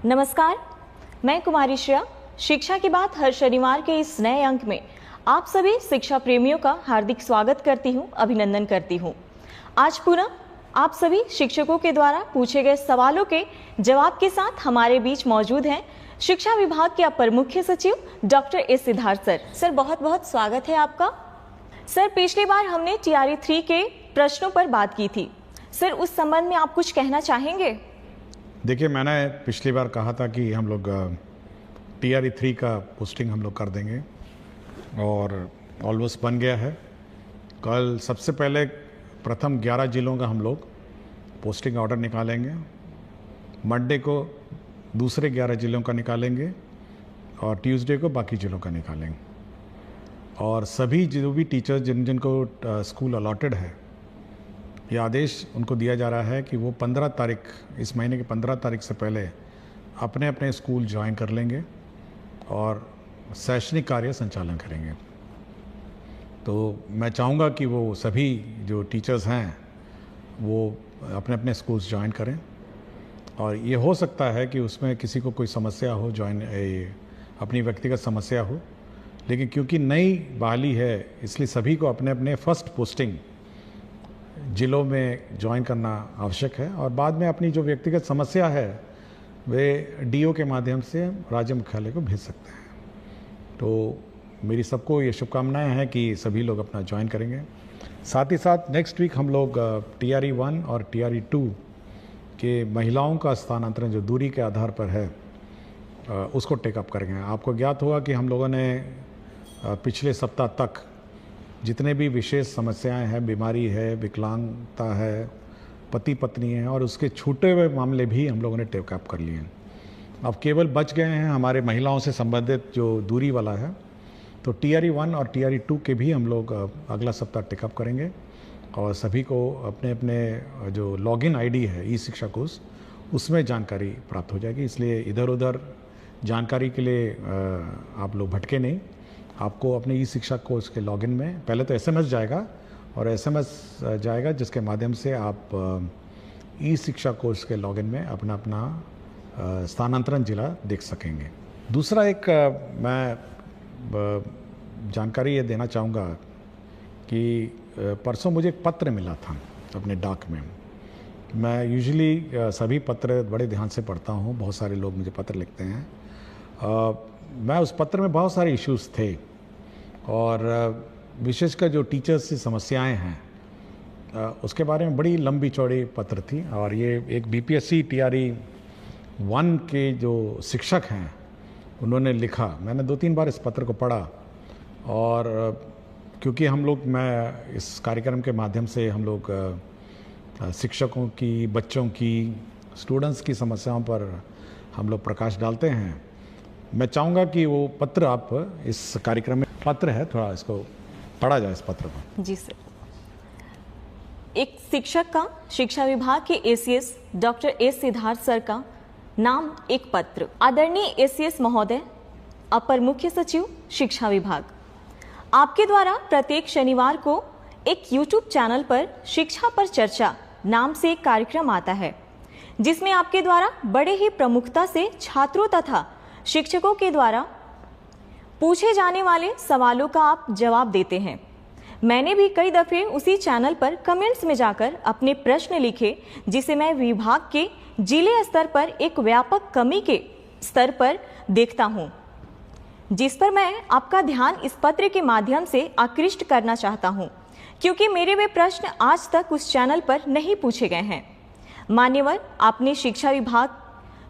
नमस्कार, मैं कुमारी श्रेया। शिक्षा की बात हर शनिवार के इस नए अंक में आप सभी शिक्षा प्रेमियों का हार्दिक स्वागत करती हूं, अभिनंदन करती हूं। आज पुनः आप सभी शिक्षकों के द्वारा पूछे गए सवालों के जवाब के साथ हमारे बीच मौजूद हैं शिक्षा विभाग के अपर मुख्य सचिव doctor S Siddharth sir. Sir, बहुत बहुत स्वागत है आपका। सर, पिछली बार हमने टीआरई 3 के प्रश्नों पर बात की थी। सर, उस संबंध में आप कुछ कहना चाहेंगे? देखिए, मैंने पिछली बार कहा था कि हम लोग टीआरई 3 का पोस्टिंग हम लोग कर देंगे और ऑलमोस्ट बन गया है। कल सबसे पहले प्रथम 11 जिलों का हम लोग पोस्टिंग ऑर्डर निकालेंगे। मंडे को दूसरे 11 जिलों का निकालेंगे और ट्यूसडे को बाकी जिलों का निकालेंगे। और सभी जो भी टीचर्स जिनको स्कूल अलॉटेड है, ये आदेश उनको दिया जा रहा है कि वो 15 तारीख, इस महीने की 15 तारीख से पहले अपने अपने स्कूल ज्वाइन कर लेंगे और शैक्षणिक कार्य संचालन करेंगे। तो मैं चाहूँगा कि वो सभी जो टीचर्स हैं वो अपने अपने स्कूल्स ज्वाइन करें। और ये हो सकता है कि उसमें किसी को कोई समस्या हो, अपनी व्यक्तिगत समस्या हो, लेकिन क्योंकि नई बहाली है इसलिए सभी को अपने अपने फर्स्ट पोस्टिंग जिलों में ज्वाइन करना आवश्यक है और बाद में अपनी जो व्यक्तिगत समस्या है वे डीओ के माध्यम से राज्य मुख्यालय को भेज सकते हैं। तो मेरी सबको ये शुभकामनाएं हैं कि सभी लोग अपना ज्वाइन करेंगे। साथ ही साथ नेक्स्ट वीक हम लोग टीआरई 1 और टीआरई 2 के महिलाओं का स्थानांतरण जो दूरी के आधार पर है उसको टेकअप करेंगे। आपको ज्ञात होगा कि हम लोगों ने पिछले सप्ताह तक जितने भी विशेष समस्याएं हैं, बीमारी है, विकलांगता है, पति पत्नी है और उसके छूटे हुए मामले भी हम लोगों ने टेकअप कर लिए हैं। अब केवल बच गए हैं हमारे महिलाओं से संबंधित जो दूरी वाला है। तो टीआरई 1 और टीआरई 2 के भी हम लोग अगला सप्ताह टेकअप करेंगे और सभी को अपने अपने जो लॉगिन आईडी है ई शिक्षा कोष, उसमें जानकारी प्राप्त हो जाएगी। इसलिए इधर उधर जानकारी के लिए आप लोग भटके नहीं। आपको अपने ई शिक्षा कोष के लॉगिन में पहले तो एसएमएस जाएगा और एसएमएस जाएगा जिसके माध्यम से आप ई शिक्षा कोष के लॉगिन में अपना अपना स्थानांतरण जिला देख सकेंगे। दूसरा एक मैं जानकारी ये देना चाहूँगा कि परसों मुझे एक पत्र मिला था अपने डाक में। मैं यूजुअली सभी पत्र बड़े ध्यान से पढ़ता हूँ, बहुत सारे लोग मुझे पत्र लिखते हैं। मैं उस पत्र में बहुत सारे इश्यूज़ थे और विशेषकर जो टीचर्स की समस्याएं हैं उसके बारे में बड़ी लंबी चौड़ी पत्र थी। और ये एक बीपीएससी टीआरई 1 के जो शिक्षक हैं उन्होंने लिखा। मैंने 2-3 बार इस पत्र को पढ़ा और क्योंकि मैं इस कार्यक्रम के माध्यम से हम लोग शिक्षकों की, बच्चों की, स्टूडेंट्स की समस्याओं पर हम लोग प्रकाश डालते हैं। मैं चाहूँगा कि वो पत्र आप इस कार्यक्रम में पत्र है, थोड़ा इसको पढ़ा जाए इस पत्र को। जी सर। एक शिक्षक का शिक्षा विभाग के ACS doctor S Siddharth sir का नाम एक पत्र। आदरणीय एसीएस महोदय, अपर मुख्य सचिव शिक्षा विभाग, आपके द्वारा प्रत्येक शनिवार को एक यूट्यूब चैनल पर शिक्षा पर चर्चा नाम से एक कार्यक्रम आता है जिसमें आपके द्वारा बड़े ही प्रमुखता से छात्रों तथा शिक्षकों के द्वारा पूछे जाने वाले सवालों का आप जवाब देते हैं। मैंने भी कई दफे उसी चैनल पर कमेंट्स में जाकर अपने प्रश्न लिखे जिसे मैं विभाग के जिले स्तर पर एक व्यापक कमी के स्तर पर देखता हूं, जिस पर मैं आपका ध्यान इस पत्र के माध्यम से आकृष्ट करना चाहता हूं, क्योंकि मेरे वे प्रश्न आज तक उस चैनल पर नहीं पूछे गए हैं। मान्यवर, आपने शिक्षा विभाग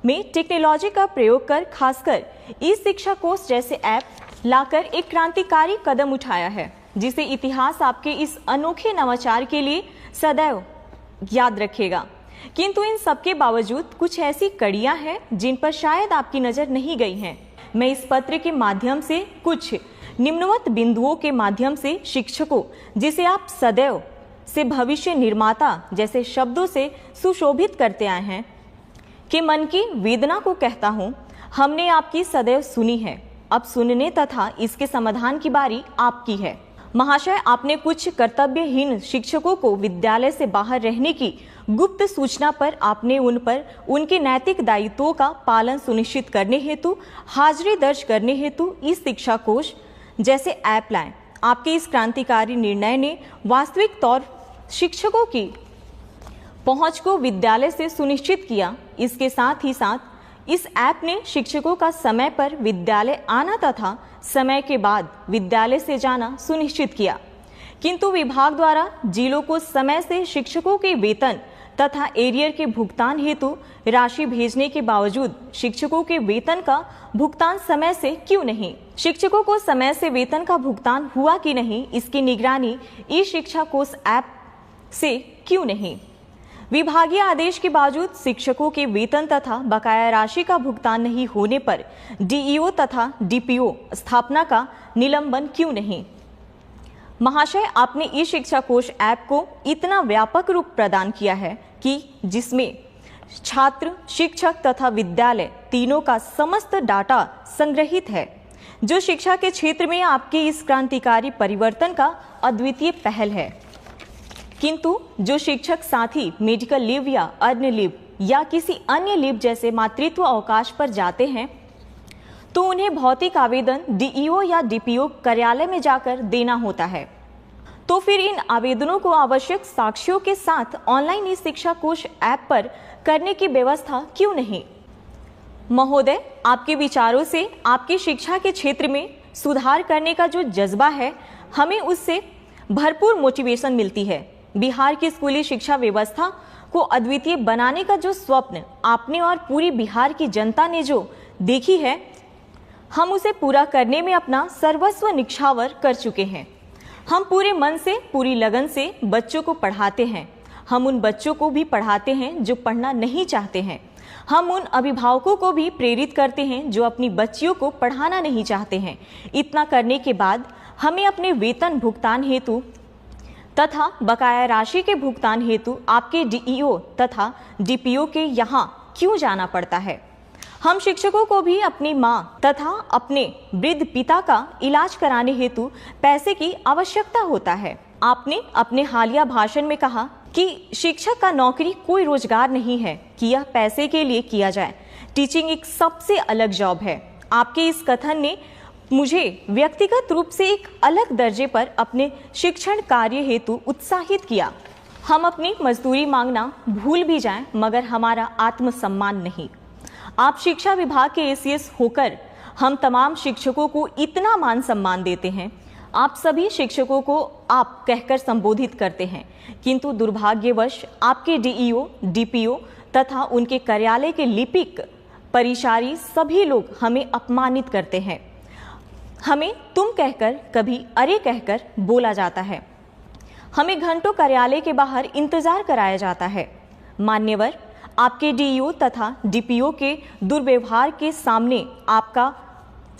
में टेक्नोलॉजी का प्रयोग कर खासकर ई शिक्षा कोष जैसे ऐप लाकर एक क्रांतिकारी कदम उठाया है, जिसे इतिहास आपके इस अनोखे नवाचार के लिए सदैव याद रखेगा। किंतु इन सबके बावजूद कुछ ऐसी कड़ियां हैं जिन पर शायद आपकी नजर नहीं गई हैं। मैं इस पत्र के माध्यम से कुछ निम्नवत बिंदुओं के माध्यम से शिक्षकों, जिसे आप सदैव से भविष्य निर्माता जैसे शब्दों से सुशोभित करते आए हैं, के मन की वेदना को कहता हूं। हमने आपकी सदैव सुनी है, अब सुनने तथा इसके समाधान की बारी आपकी है। महाशय, आपने कुछ कर्तव्यहीन शिक्षकों को विद्यालय से बाहर रहने की गुप्त सूचना पर आपने उन पर उनके नैतिक दायित्वों का पालन सुनिश्चित करने हेतु हाजिरी दर्ज करने हेतु ई शिक्षा कोश जैसे ऐप लाए। आपके इस क्रांतिकारी निर्णय ने वास्तविक तौर शिक्षकों की पहुंच को विद्यालय से सुनिश्चित किया। इसके साथ ही साथ इस ऐप ने शिक्षकों का समय पर विद्यालय आना तथा समय के बाद विद्यालय से जाना सुनिश्चित किया। किंतु विभाग द्वारा जिलों को समय से शिक्षकों के वेतन तथा एरियर के भुगतान हेतु राशि भेजने के बावजूद शिक्षकों के वेतन का भुगतान समय से क्यों नहीं? शिक्षकों को समय से वेतन का भुगतान हुआ कि नहीं, इसकी निगरानी ई शिक्षा कोश ऐप से क्यों नहीं? विभागीय आदेश के बावजूद शिक्षकों के वेतन तथा बकाया राशि का भुगतान नहीं होने पर डीईओ तथा डीपीओ स्थापना का निलंबन क्यों नहीं? महाशय, आपने ई शिक्षा कोश ऐप को इतना व्यापक रूप प्रदान किया है कि जिसमें छात्र, शिक्षक तथा विद्यालय तीनों का समस्त डाटा संग्रहित है, जो शिक्षा के क्षेत्र में आपके इस क्रांतिकारी परिवर्तन का अद्वितीय पहल है। किंतु जो शिक्षक साथी मेडिकल लीव या अर्न लीव या किसी अन्य लीव जैसे मातृत्व अवकाश पर जाते हैं तो उन्हें भौतिक आवेदन डीईओ या डीपीओ कार्यालय में जाकर देना होता है। तो फिर इन आवेदनों को आवश्यक साक्ष्यों के साथ ऑनलाइन ई शिक्षा कोश ऐप पर करने की व्यवस्था क्यों नहीं? महोदय, आपके विचारों से आपकी शिक्षा के क्षेत्र में सुधार करने का जो जज्बा है, हमें उससे भरपूर मोटिवेशन मिलती है। बिहार की स्कूली शिक्षा व्यवस्था को अद्वितीय बनाने का जो स्वप्न आपने और पूरी बिहार की जनता ने जो देखी है, हम उसे पूरा करने में अपना सर्वस्व निछावर कर चुके हैं। हम पूरे मन से, पूरी लगन से बच्चों को पढ़ाते हैं। हम उन बच्चों को भी पढ़ाते हैं जो पढ़ना नहीं चाहते हैं। हम उन अभिभावकों को भी प्रेरित करते हैं जो अपनी बच्चियों को पढ़ाना नहीं चाहते हैं। इतना करने के बाद हमें अपने वेतन भुगतान हेतु तथा बकाया राशि के भुगतान हेतु आपके डीईओ तथा डीपीओ के यहाँ क्यों जाना पड़ता है? हम शिक्षकों को भी अपनी माँ तथा अपने वृद्ध पिता का इलाज कराने हेतु पैसे की आवश्यकता होता है। आपने अपने हालिया भाषण में कहा कि शिक्षक का नौकरी कोई रोजगार नहीं है कि यह पैसे के लिए किया जाए। टीचिंग एक सबसे अलग जॉब है। आपके इस कथन ने मुझे व्यक्तिगत रूप से एक अलग दर्जे पर अपने शिक्षण कार्य हेतु उत्साहित किया। हम अपनी मजदूरी मांगना भूल भी जाएं, मगर हमारा आत्मसम्मान नहीं। आप शिक्षा विभाग के एसीएस होकर हम तमाम शिक्षकों को इतना मान सम्मान देते हैं। आप सभी शिक्षकों को आप कहकर संबोधित करते हैं, किंतु दुर्भाग्यवश आपके डीईओ, डीपीओ तथा उनके कार्यालय के लिपिक, परिचारी सभी लोग हमें अपमानित करते हैं। हमें तुम कहकर, कभी अरे कहकर बोला जाता है। हमें घंटों कार्यालय के बाहर इंतजार कराया जाता है। मान्यवर, आपके डीईओ तथा डीपीओ के दुर्व्यवहार के सामने आपका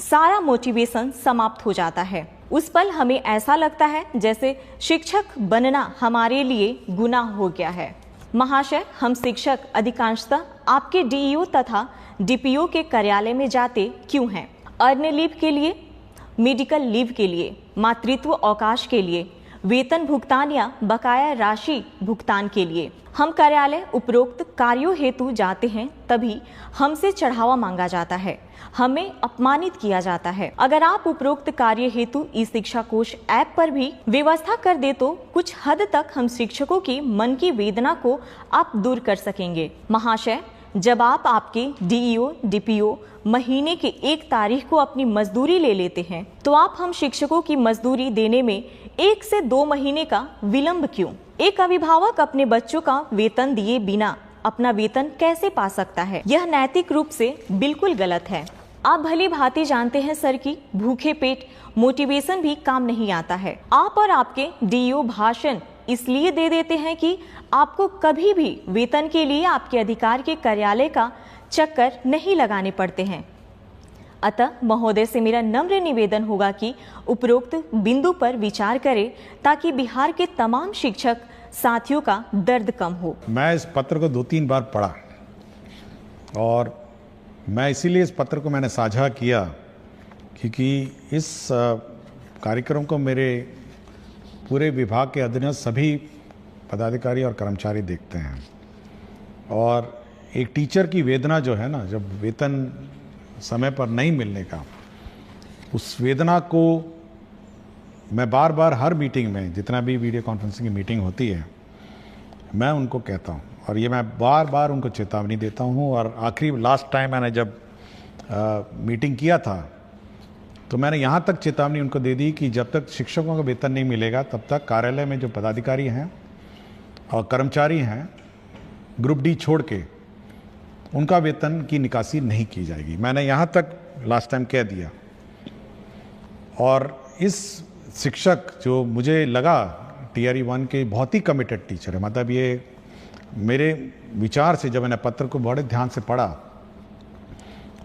सारा मोटिवेशन समाप्त हो जाता है। उस पल हमें ऐसा लगता है जैसे शिक्षक बनना हमारे लिए गुनाह हो गया है। महाशय, हम शिक्षक अधिकांशतः आपके डीईओ तथा डीपीओ के कार्यालय में जाते क्यों हैं? अर्न लीव के लिए, मेडिकल लीव के लिए, मातृत्व अवकाश के लिए, वेतन भुगतान या बकाया राशि भुगतान के लिए। हम कार्यालय उपरोक्त कार्यों हेतु जाते हैं, तभी हमसे चढ़ावा मांगा जाता है, हमें अपमानित किया जाता है। अगर आप उपरोक्त कार्य हेतु ई शिक्षा कोश ऐप पर भी व्यवस्था कर दे तो कुछ हद तक हम शिक्षकों की मन की वेदना को आप दूर कर सकेंगे। महाशय, जब आप आपके डीईओ, डीपीओ महीने की 1 तारीख को अपनी मजदूरी ले लेते हैं, तो आप हम शिक्षकों की मजदूरी देने में 1 से 2 महीने का विलंब क्यों? एक अभिभावक अपने बच्चों का वेतन दिए बिना अपना वेतन कैसे पा सकता है? यह नैतिक रूप से बिल्कुल गलत है। आप भली भांति जानते हैं सर कि भूखे पेट मोटिवेशन भी काम नहीं आता है। आप और आपके डीईओ भाषण इसलिए दे देते हैं कि आपको कभी भी वेतन के लिए आपके अधिकार के कार्यालय का चक्कर नहीं लगाने पड़ते हैं। अतः महोदय से मेरा नम्र निवेदन होगा कि उपरोक्त बिंदु पर विचार करें ताकि बिहार के तमाम शिक्षक साथियों का दर्द कम हो। मैं इस पत्र को 2-3 बार पढ़ा और मैं इसीलिए इस पत्र को मैंने साझा किया क्योंकि इस कार्यक्रम को मेरे पूरे विभाग के अधीनस्थ सभी पदाधिकारी और कर्मचारी देखते हैं। और एक टीचर की वेदना जो है ना, जब वेतन समय पर नहीं मिलने का, उस वेदना को मैं बार बार हर मीटिंग में, जितना भी वीडियो कॉन्फ्रेंसिंग की मीटिंग होती है, मैं उनको कहता हूँ और ये मैं बार बार उनको चेतावनी देता हूँ। और आखिरी लास्ट टाइम मैंने जब मीटिंग किया था तो मैंने यहाँ तक चेतावनी उनको दे दी कि जब तक शिक्षकों का वेतन नहीं मिलेगा तब तक कार्यालय में जो पदाधिकारी हैं और कर्मचारी हैं ग्रुप डी छोड़ के, उनका वेतन की निकासी नहीं की जाएगी। मैंने यहाँ तक लास्ट टाइम कह दिया। और इस शिक्षक जो मुझे लगा TRE 1 के बहुत ही कमिटेड टीचर है, मतलब ये मेरे विचार से जब मैंने पत्र को बड़े ध्यान से पढ़ा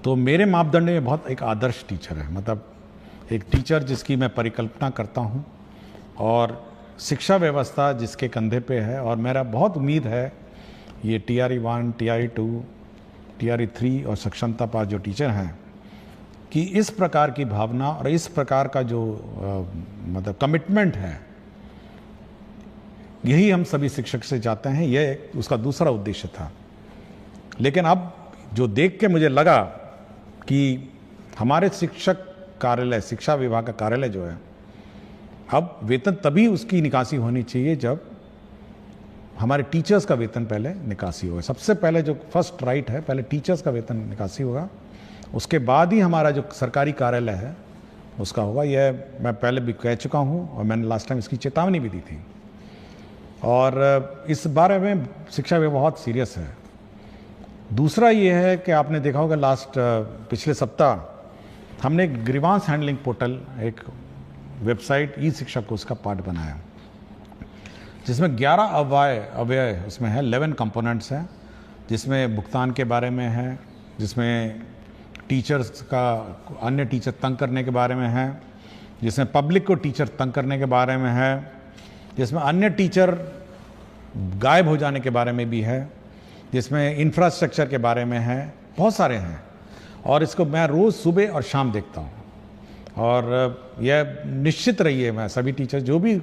तो मेरे मापदंड में बहुत एक आदर्श टीचर है, मतलब एक टीचर जिसकी मैं परिकल्पना करता हूँ और शिक्षा व्यवस्था जिसके कंधे पे है। और मेरा बहुत उम्मीद है ये TRE 1, TRE 2, TRE 3 और सक्षमता पास जो टीचर हैं कि इस प्रकार की भावना और इस प्रकार का जो मतलब कमिटमेंट है, यही हम सभी शिक्षक से चाहते हैं। यह उसका दूसरा उद्देश्य था। लेकिन अब जो देख के मुझे लगा कि हमारे शिक्षक कार्यालय, शिक्षा विभाग का कार्यालय जो है, अब वेतन तभी उसकी निकासी होनी चाहिए जब हमारे टीचर्स का वेतन पहले निकासी होगा। सबसे पहले जो फर्स्ट राइट है, पहले टीचर्स का वेतन निकासी होगा, उसके बाद ही हमारा जो सरकारी कार्यालय है उसका होगा। यह मैं पहले भी कह चुका हूँ और मैंने लास्ट टाइम इसकी चेतावनी भी दी थी। और इस बारे में शिक्षा विभाग बहुत सीरियस है। दूसरा ये है कि आपने देखा होगा पिछले सप्ताह हमने एक ग्रीवांस हैंडलिंग पोर्टल, एक वेबसाइट ई शिक्षा को उसका पार्ट बनाया, जिसमें 11 अव्यय उसमें है, 11 कंपोनेंट्स हैं, जिसमें भुगतान के बारे में है, जिसमें टीचर्स का अन्य टीचर तंग करने के बारे में है, जिसमें पब्लिक को टीचर तंग करने के बारे में है, जिसमें अन्य टीचर गायब हो जाने के बारे में भी है, जिसमें इंफ्रास्ट्रक्चर के बारे में है, बहुत सारे हैं। और इसको मैं रोज़ सुबह और शाम देखता हूँ। और यह निश्चित रही है, मैं सभी टीचर जो भी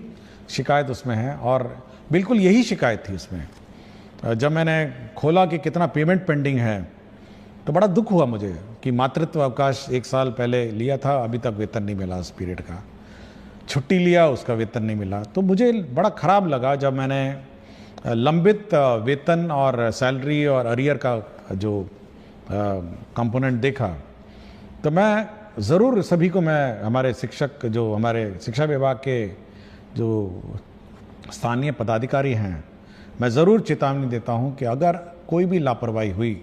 शिकायत उसमें है, और बिल्कुल यही शिकायत थी उसमें। जब मैंने खोला कि कितना पेमेंट पेंडिंग है तो बड़ा दुख हुआ मुझे कि मातृत्व अवकाश 1 साल पहले लिया था, अभी तक वेतन नहीं मिला उस पीरियड का। छुट्टी लिया, उसका वेतन नहीं मिला। तो मुझे बड़ा ख़राब लगा जब मैंने लंबित वेतन और सैलरी और अरियर का जो कंपोनेंट देखा। तो मैं ज़रूर सभी को, मैं हमारे शिक्षक, जो हमारे शिक्षा विभाग के जो स्थानीय पदाधिकारी हैं, मैं ज़रूर चेतावनी देता हूं कि अगर कोई भी लापरवाही हुई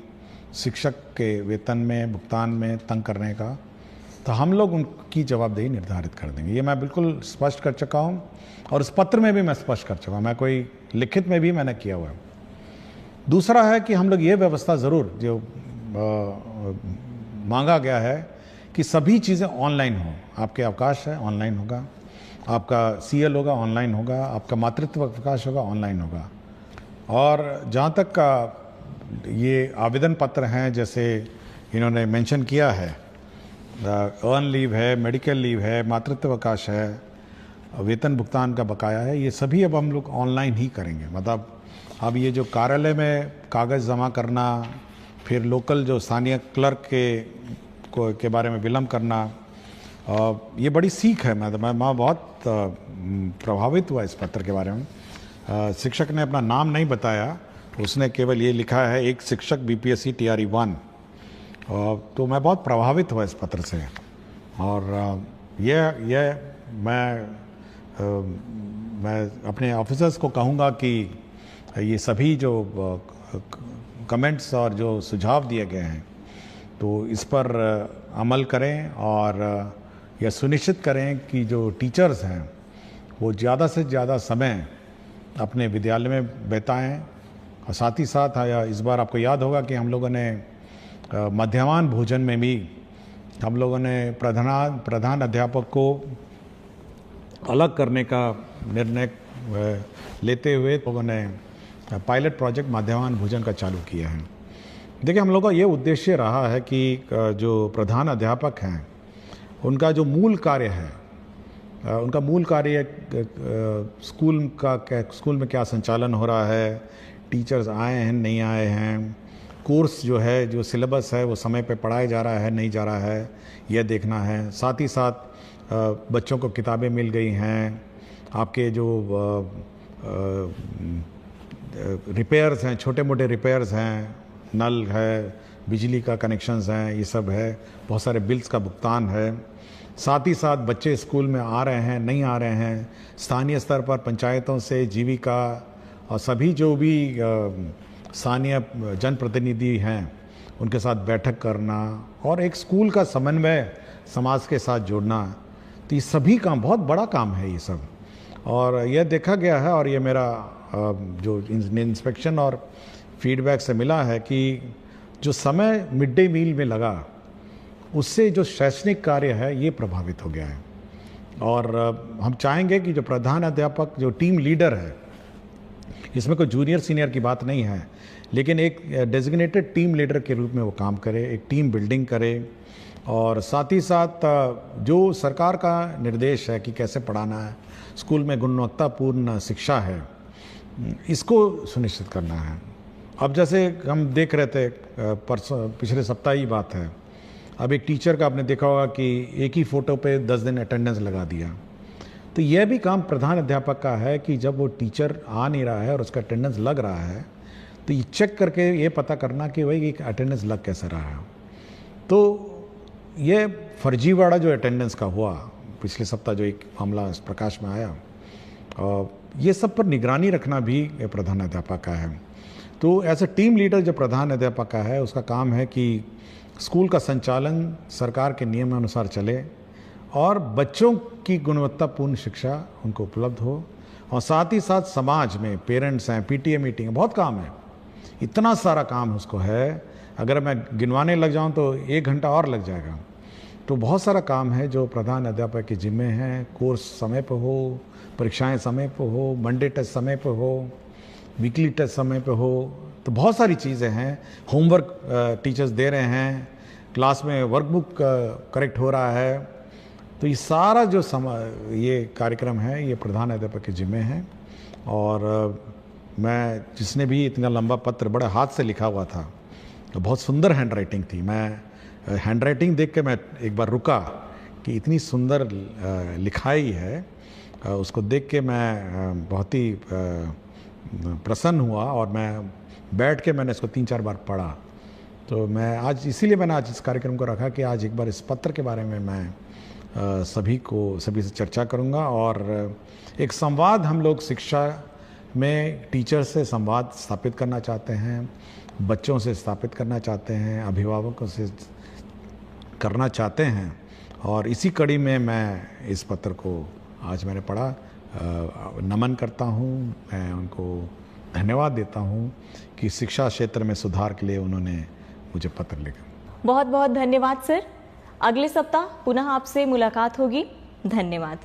शिक्षक के वेतन में, भुगतान में तंग करने का, तो हम लोग उनकी जवाबदेही निर्धारित कर देंगे। ये मैं बिल्कुल स्पष्ट कर चुका हूँ और उस पत्र में भी मैं स्पष्ट कर चुका हूँ, मैं कोई लिखित में भी मैंने किया हुआ है। दूसरा है कि हम लोग ये व्यवस्था ज़रूर जो मांगा गया है कि सभी चीज़ें ऑनलाइन हो। आपके अवकाश है ऑनलाइन होगा, आपका CL होगा ऑनलाइन होगा, आपका मातृत्व अवकाश होगा ऑनलाइन होगा। और जहाँ तक का ये आवेदन पत्र हैं, जैसे इन्होंने मेंशन किया है, अर्न लीव है, मेडिकल लीव है, मातृत्व अवकाश है, वेतन भुगतान का बकाया है, ये सभी अब हम लोग ऑनलाइन ही करेंगे। मतलब अब ये जो कार्यालय में कागज़ जमा करना, फिर लोकल जो स्थानीय क्लर्क के बारे में विलम्ब करना, ये बड़ी सीख है। मैं बहुत प्रभावित हुआ इस पत्र के बारे में। शिक्षक ने अपना नाम नहीं बताया, उसने केवल ये लिखा है, एक शिक्षक BPSC TRE 1। तो मैं बहुत प्रभावित हुआ इस पत्र से। और ये मैं अपने ऑफिसर्स को कहूँगा कि ये सभी जो कमेंट्स और जो सुझाव दिए गए हैं, तो इस पर अमल करें और यह सुनिश्चित करें कि जो टीचर्स हैं वो ज़्यादा से ज़्यादा समय अपने विद्यालय में बिताएं। और साथ ही साथ इस बार आपको याद होगा कि हम लोगों ने मध्याह्न भोजन में भी हम लोगों ने प्रधान अध्यापक को अलग करने का निर्णय लेते हुए लोगों ने पायलट प्रोजेक्ट मध्याह्न भोजन का चालू किया है। देखिए, हम लोगों का ये उद्देश्य रहा है कि जो प्रधान अध्यापक हैं उनका जो मूल कार्य है उनका मूल कार्य स्कूल में क्या संचालन हो रहा है, टीचर्स आए हैं नहीं आए हैं, कोर्स जो है जो सिलेबस है वो समय पे पढ़ाया जा रहा है नहीं जा रहा है, यह देखना है। साथ ही साथ बच्चों को किताबें मिल गई हैं, आपके जो रिपेयर्स हैं, छोटे मोटे रिपेयर्स हैं, नल है, बिजली का कनेक्शंस हैं, ये सब है, बहुत सारे बिल्स का भुगतान है। साथ ही साथ बच्चे स्कूल में आ रहे हैं नहीं आ रहे हैं, स्थानीय स्तर पर पंचायतों से जीविका और सभी जो भी स्थानीय जनप्रतिनिधि हैं उनके साथ बैठक करना और एक स्कूल का समन्वय समाज के साथ जोड़ना, तो ये सभी काम बहुत बड़ा काम है ये सब। और यह देखा गया है और ये मेरा जो इंस्पेक्शन और फीडबैक से मिला है कि जो समय मिड डे मील में लगा उससे जो शैक्षणिक कार्य है ये प्रभावित हो गया है। और हम चाहेंगे कि जो प्रधान अध्यापक जो टीम लीडर है, इसमें कोई जूनियर सीनियर की बात नहीं है, लेकिन एक डेजिग्नेटेड टीम लीडर के रूप में वो काम करे, एक टीम बिल्डिंग करे और साथ ही साथ जो सरकार का निर्देश है कि कैसे पढ़ाना है, स्कूल में गुणवत्तापूर्ण शिक्षा है, इसको सुनिश्चित करना है। अब जैसे हम देख रहे थे पिछले सप्ताह ही बात है, अब एक टीचर का आपने देखा होगा कि एक ही फ़ोटो पे 10 दिन अटेंडेंस लगा दिया, तो यह भी काम प्रधान अध्यापक का है कि जब वो टीचर आ नहीं रहा है और उसका अटेंडेंस लग रहा है तो ये चेक करके ये पता करना कि भाई अटेंडेंस लग कैसे रहा है। तो ये फर्जीवाड़ा जो अटेंडेंस का हुआ पिछले सप्ताह जो एक मामला प्रकाश में आया, ये सब पर निगरानी रखना भी प्रधान अध्यापक का है। तो एज ए टीम लीडर जो प्रधान अध्यापक का है उसका काम है कि स्कूल का संचालन सरकार के नियमानुसार चले और बच्चों की गुणवत्तापूर्ण शिक्षा उनको उपलब्ध हो और साथ ही साथ समाज में पेरेंट्स हैं, पीटीए मीटिंग, बहुत काम है, इतना सारा काम उसको है, अगर मैं गिनवाने लग जाऊं तो 1 घंटा और लग जाएगा। तो बहुत सारा काम है जो प्रधान अध्यापक के जिम्मे हैं। कोर्स समय पर हो, परीक्षाएं समय पर हो, मंडे टेस्ट समय पर हो, वीकली टेस्ट समय पे हो, तो बहुत सारी चीज़ें हैं। होमवर्क टीचर्स दे रहे हैं, क्लास में वर्कबुक करेक्ट हो रहा है, तो ये सारा जो ये कार्यक्रम है ये प्रधान अध्यापक के जिम्मे है। और मैं जिसने भी इतना लंबा पत्र बड़े हाथ से लिखा हुआ था, तो बहुत सुंदर हैंड राइटिंग थी, मैं हैंड राइटिंग देख के मैं एक बार रुका कि इतनी सुंदर लिखाई है, उसको देख के मैं बहुत ही प्रसन्न हुआ और मैं बैठ के मैंने इसको 3-4 बार पढ़ा। तो मैं आज इसीलिए मैंने आज इस कार्यक्रम को रखा कि आज एक बार इस पत्र के बारे में मैं सभी से चर्चा करूंगा और एक संवाद हम लोग शिक्षा में टीचर से संवाद स्थापित करना चाहते हैं, बच्चों से स्थापित करना चाहते हैं, अभिभावकों से करना चाहते हैं। और इसी कड़ी में मैं इस पत्र को आज मैंने पढ़ा, नमन करता हूँ, मैं उनको धन्यवाद देता हूँ कि शिक्षा क्षेत्र में सुधार के लिए उन्होंने मुझे पत्र लिखा। बहुत बहुत धन्यवाद सर। अगले सप्ताह पुनः आपसे मुलाकात होगी। धन्यवाद।